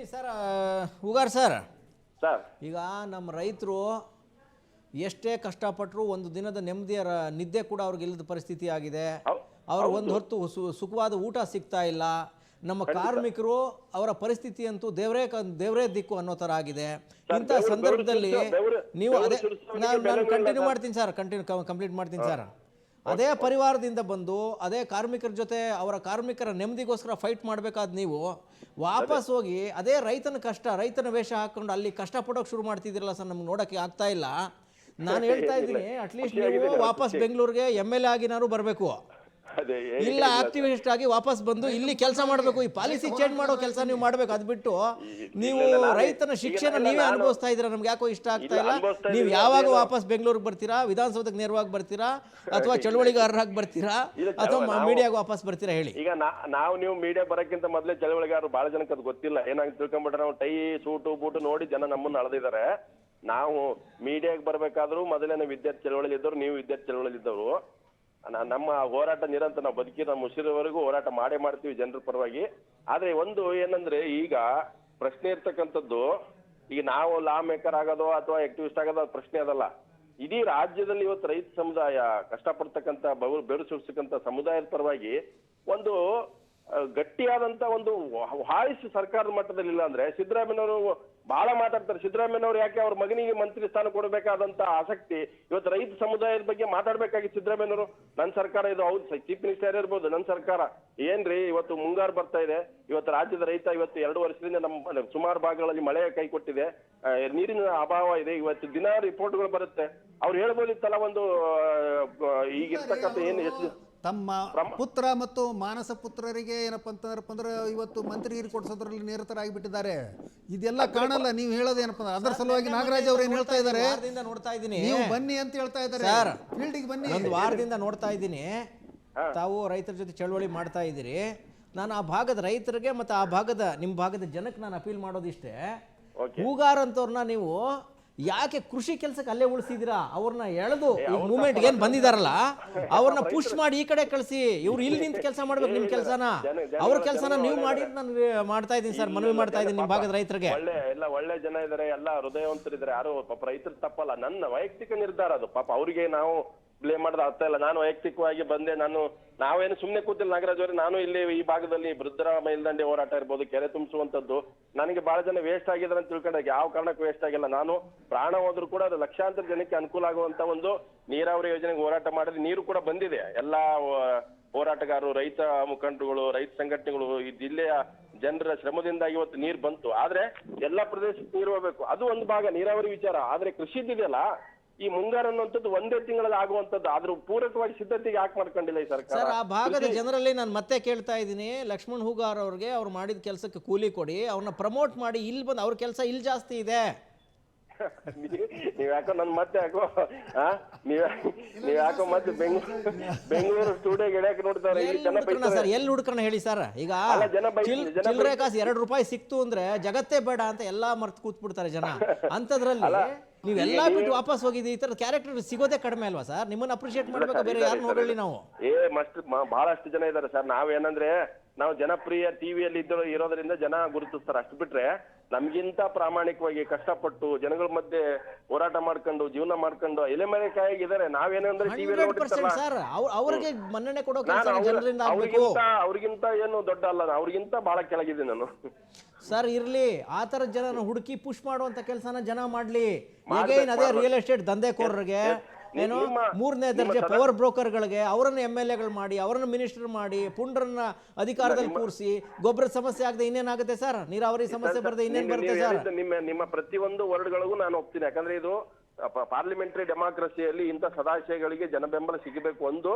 ಇಲ್ಲಿ sir Ugar sir sir ಈಗ ನಮ್ಮ ರೈತರು ಎಷ್ಟೇ ಕಷ್ಟಪಟ್ಟರು ಒಂದು ದಿನದ ನೆಮ್ಮದಿಯ ನಿದ್ದೆ ಕೂಡ ಅವ್ರಿಗೆ ಇಲ್ಲದ ಪರಿಸ್ಥಿತಿ ಆಗಿದೆ. ಅವ್ರ ಒಂದು ಹೊತ್ತು ಸುಖವಾದ ಊಟ ಸಿಗ್ತಾ ಇಲ್ಲ. ನಮ್ಮ ಕಾರ್ಮಿಕರು ಅವರ ಪರಿಸ್ಥಿತಿ ಅಂತೂ ದೇವರೇ ದಿಕ್ಕು ಅನ್ನೋ ಥರ ಆಗಿದೆ. ಇಂಥ ಸಂದರ್ಭದಲ್ಲಿ ನೀವು ಅದೇ ನಾನು ಕಂಟಿನ್ಯೂ ಮಾಡ್ತೀನಿ ಸರ್, ಕಂಪ್ಲೀಟ್ ಮಾಡ್ತೀನಿ ಸರ್. ಅದೇ ಪರಿವಾರದಿಂದ ಬಂದು ಅದೇ ಕಾರ್ಮಿಕರ ಜೊತೆ ಅವರ ಕಾರ್ಮಿಕರ ನೆಮ್ಮದಿಗೋಸ್ಕರ ಫೈಟ್ ಮಾಡಬೇಕಾದ ನೀವು ವಾಪಸ್ ಹೋಗಿ ಅದೇ ರೈತನ ಕಷ್ಟ, ರೈತನ ವೇಷ ಹಾಕೊಂಡು ಅಲ್ಲಿ ಕಷ್ಟಪಡೋಕೆ ಶುರು ಮಾಡ್ತಿದ್ದೀರಲ್ಲ ಸರ್, ನಮ್ಗೆ ನೋಡೋಕ್ಕೆ ಆಗ್ತಾ ಇಲ್ಲ. ನಾನು ಹೇಳ್ತಾ ಇದ್ದೀನಿ, ಅಟ್ಲೀಸ್ಟ್ ನೀವು ವಾಪಸ್ ಬೆಂಗಳೂರಿಗೆ MLA ಆಗಿನಾರು ಬರಬೇಕು, ಇಲ್ಲ ಆಕ್ಟಿವಿಸ್ಟ್ ಆಗಿ ವಾಪಸ್ ಬಂದು ಇಲ್ಲಿ ಕೆಲಸ ಮಾಡಬೇಕು. ಈ ಪಾಲಿಸಿ ಚೇಂಜ್ ಮಾಡೋ ಕೆಲಸ ನೀವು ಮಾಡಬೇಕು. ಅದು ಬಿಟ್ಟು ನೀವು ರೈತನ ಶಿಕ್ಷಣ ನೀವೇ ಅನುಭವಿಸ್ತಾ ಇದ್ದೀರಾ, ನಮ್ಗೆ ಯಾಕೋ ಇಷ್ಟ ಆಗ್ತಾ ಇಲ್ಲ. ನೀವು ಯಾವಾಗ ವಾಪಸ್ ಬೆಂಗಳೂರಿಗೆ ಬರ್ತೀರಾ, ವಿಧಾನಸೌಧಕ್ಕೆ ನೇರವಾಗಿ ಬರ್ತೀರಾ, ಅಥವಾ ಚಳವಳಿಗಾರರಾಗಿ ಬರ್ತೀರಾ, ಅಥವಾ ಮೀಡಿಯಾಗ ವಾಪಸ್ ಬರ್ತೀರಾ ಹೇಳಿ. ಈಗ ನೀವು ಮೀಡಿಯಾ ಬರೋಕ್ಕಿಂತ ಮೊದಲೇ ಚಳವಳಿಗಾರರು ಬಹಳ ಜನಕ್ಕೆ ಅದು ಗೊತ್ತಿಲ್ಲ. ಏನಾಗಿ ತಿಳ್ಕೊಂಡ್ಬಿಟ್ರೆ ನಾವು ಟೈ ಸೂಟು ಬೂಟು ನೋಡಿ ಜನ ನಮ್ಮನ್ನ ಅಳೆದಿದ್ದಾರೆ. ನಾವು ಮೀಡಿಯಾಗೆ ಬರ್ಬೇಕಾದ್ರೂ ಮೊದಲೇ ವಿದ್ಯಾರ್ಥಿ ಚಳವಳಿಲಿ ಇದ್ದವ್ರು, ನೀವು ವಿದ್ಯಾರ್ಥಿ ಚಳವಳಿಲಿ ಇದ್ದವರು. ನಮ್ಮ ಹೋರಾಟ ನಿರಂತರ ನಾವು ಬದುಕಿ ನಮ್ಮ ಉಸಿರವರೆಗೂ ಹೋರಾಟ ಮಾಡ್ತೀವಿ ಜನರ ಪರವಾಗಿ. ಆದ್ರೆ ಒಂದು ಏನಂದ್ರೆ, ಈಗ ಪ್ರಶ್ನೆ ಇರ್ತಕ್ಕಂಥದ್ದು, ಈಗ ನಾವು ಲಾ ಮೇಕರ್ ಆಗೋದು ಅಥವಾ ಆಕ್ಟಿವಿಸ್ಟ್ ಆಗೋದು ಅದು ಪ್ರಶ್ನೆ ಅದಲ್ಲ. ಇಡೀ ರಾಜ್ಯದಲ್ಲಿ ಇವತ್ತು ರೈತ ಸಮುದಾಯ ಕಷ್ಟಪಡ್ತಕ್ಕಂಥ ಬೆವರು ಸುರಿಸ್ತಕ್ಕಂಥ ಸಮುದಾಯದ ಪರವಾಗಿ ಒಂದು ಗಟ್ಟಿಯಾದಂತ ಒಂದು ವಾಯ್ಸ್ ಸರ್ಕಾರದ ಮಟ್ಟದಲ್ಲಿ ಇಲ್ಲ ಅಂದ್ರೆ, ಸಿದ್ದರಾಮಯ್ಯನವರು ಬಹಳ ಮಾತಾಡ್ತಾರೆ. ಸಿದ್ದರಾಮಯ್ಯನವರು ಯಾಕೆ ಅವ್ರ ಮಗನಿಗೆ ಮಂತ್ರಿ ಸ್ಥಾನ ಕೊಡಬೇಕಾದಂತ ಆಸಕ್ತಿ ಇವತ್ತು ರೈತ ಸಮುದಾಯದ ಬಗ್ಗೆ ಮಾತಾಡ್ಬೇಕಾಗಿತ್ತು ಸಿದ್ದರಾಮಯ್ಯನವರು. ನನ್ನ ಸರ್ಕಾರ ಇದು ಹೌದು, ಚೀಫ್ ಮಿನಿಸ್ಟರ್ ಇರ್ಬೋದು, ನನ್ನ ಸರ್ಕಾರ ಏನ್ರಿ ಇವತ್ತು ಮುಂಗಾರು ಬರ್ತಾ ಇದೆ. ಇವತ್ತು ರಾಜ್ಯದ ರೈತ ಇವತ್ತು 2 ವರ್ಷದಿಂದ ನಮ್ಮ ಸುಮಾರು ಭಾಗಗಳಲ್ಲಿ ಮಳೆ ಕೈ ಕೊಟ್ಟಿದೆ, ನೀರಿನ ಅಭಾವ ಇದೆ. ಇವತ್ತು ದಿನ ರಿಪೋರ್ಟ್ಗಳು ಬರುತ್ತೆ. ಅವ್ರು ಹೇಳ್ಬೋದಿತ್ತಲ್ಲ, ಒಂದು ಈಗಿರ್ತಕ್ಕಂಥ ಏನು ಎಷ್ಟು ತಮ್ಮ ಪುತ್ರ ಮತ್ತು ಮಾನಸ ಪುತ್ರರಿಗೆ ಏನಪ್ಪ ಅಂತಂದ್ರೆ ಇವತ್ತು ಮಂತ್ರಿಗಿರಿ ಕೊಡಿಸೋದ್ರಲ್ಲಿ ನಿರತರಾಗಿಬಿಟ್ಟಿದ್ದಾರೆ. ಇದೆಲ್ಲ ಕಾಣಲ್ಲ. ನೀವು ಹೇಳೋದೇನಪ್ಪ ಅದರ ಸಲುವಾಗಿ ನಾಗರಾಜ್ ಅವ್ರು ಏನ್ ಹೇಳ್ತಾ ಇದ್ದಾರೆ, ನೋಡ್ತಾ ಇದ್ದೀನಿ, ನೀವು ಬನ್ನಿ ಅಂತ ಹೇಳ್ತಾ ಇದ್ದಾರೆ, ಫೀಲ್ಡಿಗೆ ಬನ್ನಿ. ಒಂದು ವಾರದಿಂದ ನೋಡ್ತಾ ಇದ್ದೀನಿ, ತಾವು ರೈತರ ಜೊತೆ ಚಳವಳಿ ಮಾಡ್ತಾ ಇದ್ದೀರಿ. ನಾನು ಆ ಭಾಗದ ರೈತರಿಗೆ ಮತ್ತು ಆ ಭಾಗದ ನಿಮ್ಮ ಭಾಗದ ಜನಕ್ಕೆ ನಾನು ಅಪೀಲ್ ಮಾಡೋದಿಷ್ಟೇ, ಹೂಗಾರ್ ಅಂತವ್ರನ್ನ ನೀವು ಯಾಕೆ ಕೃಷಿ ಕೆಲಸಕ್ಕೆ ಅಲ್ಲೇ ಉಳಿಸಿದಿರಾ? ಅವ್ರನ್ನ ಎಳೆದು ಮೂವ್ಮೆಂಟ್ ಏನ್ ಬಂದಿದಾರಲ್ಲ ಅವ್ರನ್ನ ಪುಷ್ ಮಾಡಿ ಈ ಕಡೆ ಕಳಿಸಿ. ಇವ್ರು ಇಲ್ಲಿ ನಿಂತು ಕೆಲಸ ಮಾಡ್ಬೇಕು. ನಿಮ್ ಕೆಲಸನ ಅವ್ರ ಕೆಲಸನ ನೀವು ಮಾಡಿ ನಾನು ಮಾಡ್ತಾ ಇದ್ದೀನಿ ಸರ್, ಮನವಿ ಮಾಡ್ತಾ ಇದ್ದೀನಿ ನಿಮ್ಮ ಭಾಗದ ರೈತರಿಗೆ. ಒಳ್ಳೆ ಜನ ಇದಾರೆ, ಎಲ್ಲ ಹೃದಯವಂತರಿದ್ದಾರೆ. ಯಾರು ಪಾಪ ರೈತರ ತಪ್ಪಲ್ಲ, ನನ್ನ ವೈಯಕ್ತಿಕ ನಿರ್ಧಾರ ಅದು. ಪಾಪ ಅವ್ರಿಗೆ ನಾವು ಬ್ಲೇಮ್ ಮಾಡೋದು ಆಗ್ತಾ ಇಲ್ಲ. ನಾನು ವೈಯಕ್ತಿಕವಾಗಿ ಬಂದೆ. ನಾವೇನು ಸುಮ್ಮನೆ ಕೂತಿಲ್ಲ ನಾಗರಾಜ್ ಅವರೇ. ನಾನು ಇಲ್ಲಿ ಈ ಭಾಗದಲ್ಲಿ ವೃದ್ಧರ ಮೇಲ್ದಂಡೆ ಹೋರಾಟ ಇರ್ಬೋದು, ಕೆರೆ ತುಂಬಿಸುವಂತದ್ದು, ನನಗೆ ಬಹಳ ಜನ ವೇಸ್ಟ್ ಆಗಿದ್ದಾರೆ ಅಂತ ತಿಳ್ಕೊಂಡಾಗ ಯಾವ ಕಾರಣಕ್ಕೂ ವೇಸ್ಟ್ ಆಗಿಲ್ಲ. ನಾನು ಪ್ರಾಣ ಹೋದ್ರು ಕೂಡ ಅದು ಲಕ್ಷಾಂತರ ಜನಕ್ಕೆ ಅನುಕೂಲ ಆಗುವಂತ ಒಂದು ನೀರಾವರಿ ಯೋಜನೆಗೆ ಹೋರಾಟ ಮಾಡಿದ್ರೆ ನೀರು ಕೂಡ ಬಂದಿದೆ. ಎಲ್ಲಾ ಹೋರಾಟಗಾರರು, ರೈತ ಮುಖಂಡರುಗಳು, ರೈತ ಸಂಘಟನೆಗಳು, ಈ ಜಿಲ್ಲೆಯ ಜನರ ಶ್ರಮದಿಂದಾಗಿ ಇವತ್ತು ನೀರು ಬಂತು. ಆದ್ರೆ ಎಲ್ಲಾ ಪ್ರದೇಶಕ್ಕೆ ನೀರು ಹೋಗ್ಬೇಕು, ಅದು ಒಂದು ಭಾಗ ನೀರಾವರಿ ವಿಚಾರ. ಆದ್ರೆ ಕೃಷಿದಿದೆಯಲ್ಲ, ಈ ಮುಂಗಾರು ಅನ್ನುವಂಥದ್ದು ಒಂದೇ ತಿಂಗಳಲ್ಲಿ ಆಗುವಂಥದ್ದು, ಆದ್ರೂ ಪೂರಕವಾಗಿ ಸಿದ್ಧತೆಗೆ ಯಾಕೆ ಮಾಡ್ಕೊಂಡಿಲ್ಲ ಈ ಸರ್ಕಾರ? ಸರ್, ಆ ಭಾಗದ ಜನರಲ್ಲಿ ನಾನು ಮತ್ತೆ ಕೇಳ್ತಾ ಇದ್ದೀನಿ, ಲಕ್ಷ್ಮಣ್ ಹೂಗಾರ್ ಅವ್ರಿಗೆ ಅವ್ರು ಮಾಡಿದ ಕೆಲಸಕ್ಕೆ ಕೂಲಿ ಕೊಡಿ, ಅವ್ರನ್ನ ಪ್ರಮೋಟ್ ಮಾಡಿ. ಇಲ್ಲಿ ಬಂದು ಅವ್ರ ಕೆಲಸ ಇಲ್ಲಿ ಜಾಸ್ತಿ ಇದೆ. ನೀವ್ ಯಾಕೋ ನನ್ ಮತ್ತೆ ಯಾಕೋ ನೀವ್ ಯಾಕೋ ಮತ್ತೆ ಬೆಂಗಳೂರು ಸ್ಟುಡಿಯೋಗೆ ಇಡಕ್ಕೆ ನೋಡ್ತಾರೆ. ಸರ್ ಎಲ್ಲಿ ಹುಡ್ಕೋಣ ಹೇಳಿ ಸರ್? ಈಗ ಚಿಲ್ಲರೆ ಕಾಸು 2 ರೂಪಾಯಿ ಸಿಕ್ತು ಅಂದ್ರೆ ಜಗತ್ತೇ ಬೇಡ ಅಂತ ಎಲ್ಲಾ ಮರ್ತು ಕೂತ್ಬಿಡ್ತಾರೆ ಜನ. ಅಂತದ್ರಲ್ಲಿ ನೀವೆಲ್ಲಾ ಬಿಟ್ಟು ವಾಪಸ್ ಹೋಗಿದ್ದೀವಿ. ಈ ತರ ಕ್ಯಾರೆಕ್ಟರ್ ಸಿಗೋದೇ ಕಡಿಮೆ ಅಲ್ವಾ ಸರ್? ನಿಮ್ಮನ್ನ ಅಪ್ರಿಶಿಯೇಟ್ ಮಾಡ್ಬೇಕು, ಬೇರೆ ಯಾರು ನೋಡಲಿ ನಾವು. ಬಹಳಷ್ಟು ಜನ ಇದಾರೆ ಸರ್. ನಾವೇನಂದ್ರೆ ನಾವು ಜನಪ್ರಿಯ ಟಿವಿಯಲ್ಲಿ ಇರೋದ್ರಿಂದ ಜನ ಗುರುತಿಸ್ತಾರೆ. ಅಷ್ಟು ಬಿಟ್ರೆ ನಮ್ಗಿಂತ ಪ್ರಾಮಾಣಿಕವಾಗಿ ಕಷ್ಟಪಟ್ಟು ಜನಗಳ ಮಧ್ಯೆ ಹೋರಾಟ ಮಾಡ್ಕೊಂಡು ಜೀವನ ಮಾಡ್ಕೊಂಡು ಎಲೆಮರೆಕಾಯಿಗಿದ್ದಾರೆ. ನಾವೇನಂದ್ರೆ ಟಿವಿಯಲ್ಲಿ ಅವ್ರಿಗೆ ಮನ್ನಣೆ ಕೊಡೋ ಅವ್ರಿಗಿಂತ ಏನು ದೊಡ್ಡ ಅಲ್ಲ, ಅವ್ರಿಗಿಂತ ಬಹಳ ಕೆಳಗಿದ್ದೀನಿ ನಾನು ಸರ್. ಇರ್ಲಿ, ಆ ತರ ಜನ ಹುಡುಕಿ ಪುಷ್ ಮಾಡುವಂತ ಕೆಲಸನ ಜನ ಮಾಡ್ಲಿ. ಅದೇ ರಿಯಲ್ ಎಸ್ಟೇಟ್ ದಂಧೆಕೋರರಿಗೆ, ಏನು 3ನೇ ದರ್ಜೆ ಪವರ್ ಬ್ರೋಕರ್ಗಳಿಗೆ ಅವರನ್ನ MLAಗಳು ಮಾಡಿ, ಅವರನ್ನ ಮಿನಿಸ್ಟರ್ ಮಾಡಿ, ಪುಂಡ್ರನ್ನ ಅಧಿಕಾರದಲ್ಲಿ ಕೂರಿಸಿ, ಗೊಬ್ಬರದ ಸಮಸ್ಯೆ ಆಗದೆ ಇನ್ನೇನಾಗುತ್ತೆ ಸರ್? ನೀರಾವರಿ ಸಮಸ್ಯೆ ಬರದೆ ಇನ್ನೇನ್ ಬರುತ್ತೆ ಸರ್? ನಿಮ್ಮ ಪ್ರತಿಯೊಂದು ವರ್ಡ್ಗಳಿಗೂ ನಾನು ಒಪ್ತೀನಿ. ಯಾಕಂದ್ರೆ ಇದು ಪಾರ್ಲಿಮೆಂಟರಿ ಡೆಮಾಕ್ರಸಿಯಲ್ಲಿ ಇಂಥ ಸದಾಶಯಗಳಿಗೆ ಜನ ಬೆಂಬಲ ಸಿಗಬೇಕು ಒಂದು.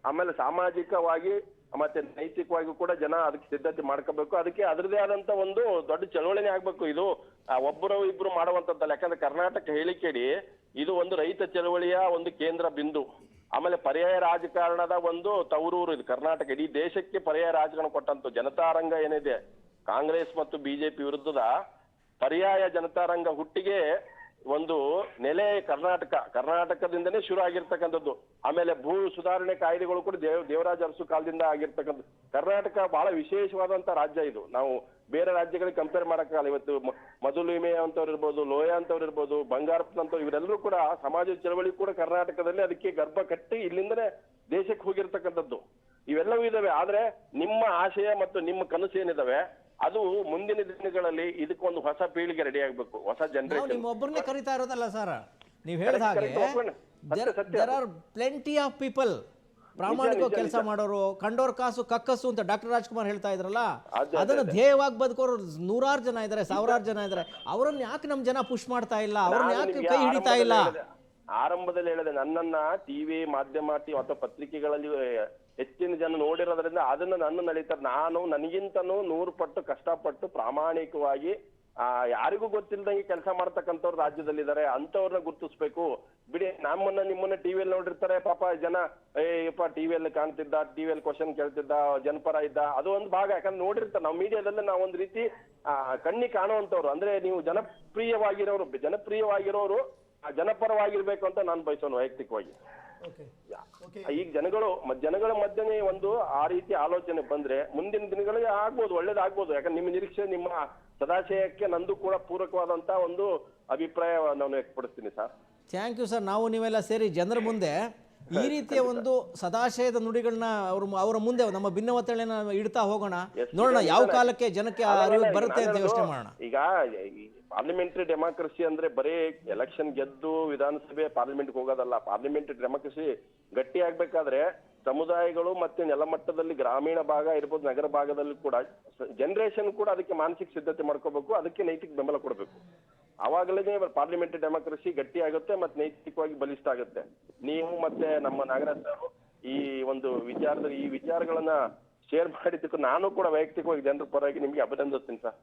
ಆಮೇಲೆ ಸಾಮಾಜಿಕವಾಗಿ ಮತ್ತೆ ನೈತಿಕವಾಗಿ ಕೂಡ ಜನ ಅದಕ್ಕೆ ಸಿದ್ಧತೆ ಮಾಡ್ಕೋಬೇಕು. ಅದಕ್ಕೆ ಅದರದೇ ಆದಂತ ಒಂದು ದೊಡ್ಡ ಚಳವಳಿನೇ ಆಗ್ಬೇಕು. ಇದು ಒಬ್ಬರು ಇಬ್ರು ಮಾಡುವಂತದ್ದಲ್ಲ. ಯಾಕಂದ್ರೆ ಕರ್ನಾಟಕ ಹೇಳಿಕೆಡಿ ಇದು ಒಂದು ರೈತ ಚಳವಳಿಯ ಒಂದು ಕೇಂದ್ರ ಬಿಂದು. ಆಮೇಲೆ ಪರ್ಯಾಯ ರಾಜಕಾರಣದ ಒಂದು ತವರೂರು ಇದು ಕರ್ನಾಟಕ. ಇಡೀ ದೇಶಕ್ಕೆ ಪರ್ಯಾಯ ರಾಜಕಾರಣ ಕೊಟ್ಟಂತ ಜನತಾರಂಗ ಏನಿದೆ, ಕಾಂಗ್ರೆಸ್ ಮತ್ತು ಬಿಜೆಪಿ ವಿರುದ್ಧದ ಪರ್ಯಾಯ ಜನತಾರಂಗ ಹುಟ್ಟಿಗೆ ಒಂದು ನೆಲೆ ಕರ್ನಾಟಕದಿಂದನೇ ಶುರು ಆಗಿರ್ತಕ್ಕಂಥದ್ದು. ಆಮೇಲೆ ಭೂ ಸುಧಾರಣೆ ಕಾಯ್ದೆಗಳು ಕೂಡ ದೇವರಾಜ ಅರಸು ಕಾಲದಿಂದ ಆಗಿರ್ತಕ್ಕಂಥದ್ದು. ಕರ್ನಾಟಕ ಬಹಳ ವಿಶೇಷವಾದಂತ ರಾಜ್ಯ ಇದು. ನಾವು ಬೇರೆ ರಾಜ್ಯಗಳಿಗೆ ಕಂಪೇರ್ ಮಾಡಕ್ಕಾಗಲ್ಲ. ಇವತ್ತು ಮಧುಲಿಮೆ ಅಂತವ್ರು ಇರ್ಬೋದು, ಲೋಯ ಅಂತವ್ರು ಇರ್ಬೋದು, ಬಂಗಾರಪ್ಪನಂತವ್ರು, ಇವರೆಲ್ಲರೂ ಕೂಡ ಸಮಾಜ ಚಳವಳಿ ಕೂಡ ಕರ್ನಾಟಕದಲ್ಲಿ ಅದಕ್ಕೆ ಗರ್ಭ ಕಟ್ಟಿ ಇಲ್ಲಿಂದನೇ ದೇಶಕ್ಕೆ ಹೋಗಿರ್ತಕ್ಕಂಥದ್ದು. ಇವೆಲ್ಲವೂ ಇದಾವೆ. ಆದ್ರೆ ನಿಮ್ಮ ಆಶಯ ಮತ್ತು ನಿಮ್ಮ ಕನಸು ಏನಿದಾವೆ ಅದು ಮುಂದಿನ ದಿನಗಳಲ್ಲಿ ಇದಕ್ಕೊಂದು ಹೊಸ ಪೀಳಿಗೆ ರೆಡಿ ಆಗ್ಬೇಕು, ಹೊಸ ನಾವು ಜನರೇಷನ್. ನಿಮ್ಮೊಬ್ಬರನ್ನೇ ಕರಿತಾ ಇರೋದಲ್ಲ ಸರ್, ನೀವು ಹೇಳಿದ ಹಾಗೆ there are plenty of people, ಪ್ರಾಮಾಣಿಕ ಕೆಲಸ ಮಾಡೋರು, ಕಂಡೋರ್ ಕಾಸು ಕಕ್ಕಸು ಅಂತ ಡಾಕ್ಟರ್ ರಾಜ್ಕುಮಾರ್ ಹೇಳ್ತಾ ಇದ್ರಲ್ಲ, ಅದನ್ನ ಧ್ಯೇಯವಾಗಿ ಬದುಕೋರು ನೂರಾರು ಜನ ಇದ್ದಾರೆ, ಸಾವಿರಾರು ಜನ ಇದ್ದಾರೆ. ಅವರನ್ನ ಯಾಕೆ ನಮ್ ಜನ ಪುಷ್ ಮಾಡ್ತಾ ಇಲ್ಲ? ಅವ್ರನ್ನ ಯಾಕೆ ಕೈ ಹಿಡಿತಾ ಇಲ್ಲ? ಆರಂಭದಲ್ಲಿ ಹೇಳಿದೆ, ನನ್ನನ್ನ ಟಿವಿ ಮಾಧ್ಯಮ ಅಥವಾ ಪತ್ರಿಕೆಗಳಲ್ಲಿ ಹೆಚ್ಚಿನ ಜನ ನೋಡಿರೋದ್ರಿಂದ ಅದನ್ನ ನನ್ನ ನಡೀತಾರೆ. ನಾನು ನನಗಿಂತನೂ 100 ಪಟ್ಟು ಕಷ್ಟಪಟ್ಟು ಪ್ರಾಮಾಣಿಕವಾಗಿ ಯಾರಿಗೂ ಗೊತ್ತಿಲ್ದಂಗೆ ಕೆಲಸ ಮಾಡ್ತಕ್ಕಂಥವ್ರು ರಾಜ್ಯದಲ್ಲಿದ್ದಾರೆ. ಅಂತವ್ರನ್ನ ಗುರುತಿಸ್ಬೇಕು. ಬಿಡಿ, ನಿಮ್ಮನ್ನ ಟಿವಿಯಲ್ಲಿ ನೋಡಿರ್ತಾರೆ, ಪಾಪ ಜನ ಏಪ್ಪ ಟಿವಿಯಲ್ಲಿ ಕಾಣ್ತಿದ್ದ, ಟಿವಿಯಲ್ಲಿ ಕ್ವಶನ್ ಕೇಳ್ತಿದ್ದ, ಜನಪರ ಇದ್ದ, ಅದು ಒಂದು ಭಾಗ. ಯಾಕಂದ್ರೆ ನೋಡಿರ್ತಾರೆ, ನಾವು ಮೀಡಿಯಾದಲ್ಲೇ ನಾವು ಒಂದ್ ರೀತಿ ಕಣ್ಣಿ ಕಾಣುವಂತವ್ರು. ಅಂದ್ರೆ ನೀವು ಜನಪ್ರಿಯವಾಗಿರೋರು ಜನಪರವಾಗಿರ್ಬೇಕು ಅಂತ ನಾನು ಬಯಸೋನು ವೈಯಕ್ತಿಕವಾಗಿ. ಈಗ ಜನಗಳ ಮಧ್ಯೆ ಒಂದು ಆ ರೀತಿ ಆಲೋಚನೆ ಬಂದ್ರೆ ಮುಂದಿನ ದಿನಗಳಿಗೆ ಆಗ್ಬೋದು, ಒಳ್ಳೇದಾಗ್ಬೋದು. ಯಾಕಂದ್ರೆ ನಿಮ್ಮ ನಿರೀಕ್ಷೆ, ನಿಮ್ಮ ಸದಾಶಯಕ್ಕೆ ನಂದು ಕೂಡ ಪೂರಕವಾದಂತ ಒಂದು ಅಭಿಪ್ರಾಯ ನಾನು ವ್ಯಕ್ತಪಡಿಸ್ತೀನಿ ಸರ್. Thank you sir. ನಾವು ನೀವೆಲ್ಲ ಸೇರಿ ಜನರ ಮುಂದೆ ಈ ರೀತಿಯ ಒಂದು ಸದಾಶಯದ ನುಡಿಗಳನ್ನ ಅವರ ಮುಂದೆ ನಮ್ಮ ಭಿನ್ನಮತಗಳನ್ನ ಇಡ್ತಾ ಹೋಗೋಣ. ನೋಡೋಣ ಯಾವ ಕಾಲಕ್ಕೆ ಜನಕ್ಕೆ ಅರಿವು ಬರುತ್ತೆ ಅಂತ ಯೋಚನೆ ಮಾಡೋಣ. ಈಗ ಪಾರ್ಲಿಮೆಂಟರಿ ಡೆಮಾಕ್ರಸಿ ಅಂದ್ರೆ ಬರೀ ಎಲೆಕ್ಷನ್ ಗೆದ್ದು ವಿಧಾನಸಭೆ ಪಾರ್ಲಿಮೆಂಟ್ಗೆ ಹೋಗೋದಲ್ಲ. ಪಾರ್ಲಿಮೆಂಟರಿ ಡೆಮಾಕ್ರಸಿ ಗಟ್ಟಿ ಆಗ್ಬೇಕಾದ್ರೆ ಸಮುದಾಯಗಳು ಮತ್ತೆ ನೆಲಮಟ್ಟದಲ್ಲಿ ಗ್ರಾಮೀಣ ಭಾಗ ಇರ್ಬೋದು, ನಗರ ಭಾಗದಲ್ಲಿ ಕೂಡ ಜನರೇಷನ್ ಕೂಡ ಅದಕ್ಕೆ ಮಾನಸಿಕ ಸಿದ್ಧತೆ ಮಾಡ್ಕೋಬೇಕು, ಅದಕ್ಕೆ ನೈತಿಕ ಬೆಂಬಲ ಕೊಡಬೇಕು. ಆವಾಗಲೇ ಪಾರ್ಲಿಮೆಂಟರಿ ಡೆಮಾಕ್ರಸಿ ಗಟ್ಟಿ ಆಗುತ್ತೆ ಮತ್ತೆ ನೈತಿಕವಾಗಿ ಬಲಿಷ್ಠ ಆಗುತ್ತೆ. ನೀವು ಮತ್ತೆ ನಮ್ಮ ನಾಗರಾಜ್ ಅವರು ಈ ಒಂದು ವಿಚಾರದಲ್ಲಿ ಈ ವಿಚಾರಗಳನ್ನ ಶೇರ್ ಮಾಡಿದ್ದಕ್ಕೂ ನಾನು ಕೂಡ ವೈಯಕ್ತಿಕವಾಗಿ ಜನರ ಪರವಾಗಿ ನಿಮ್ಗೆ ಅಭಿನಂದಿಸ್ತೀನಿ ಸರ್.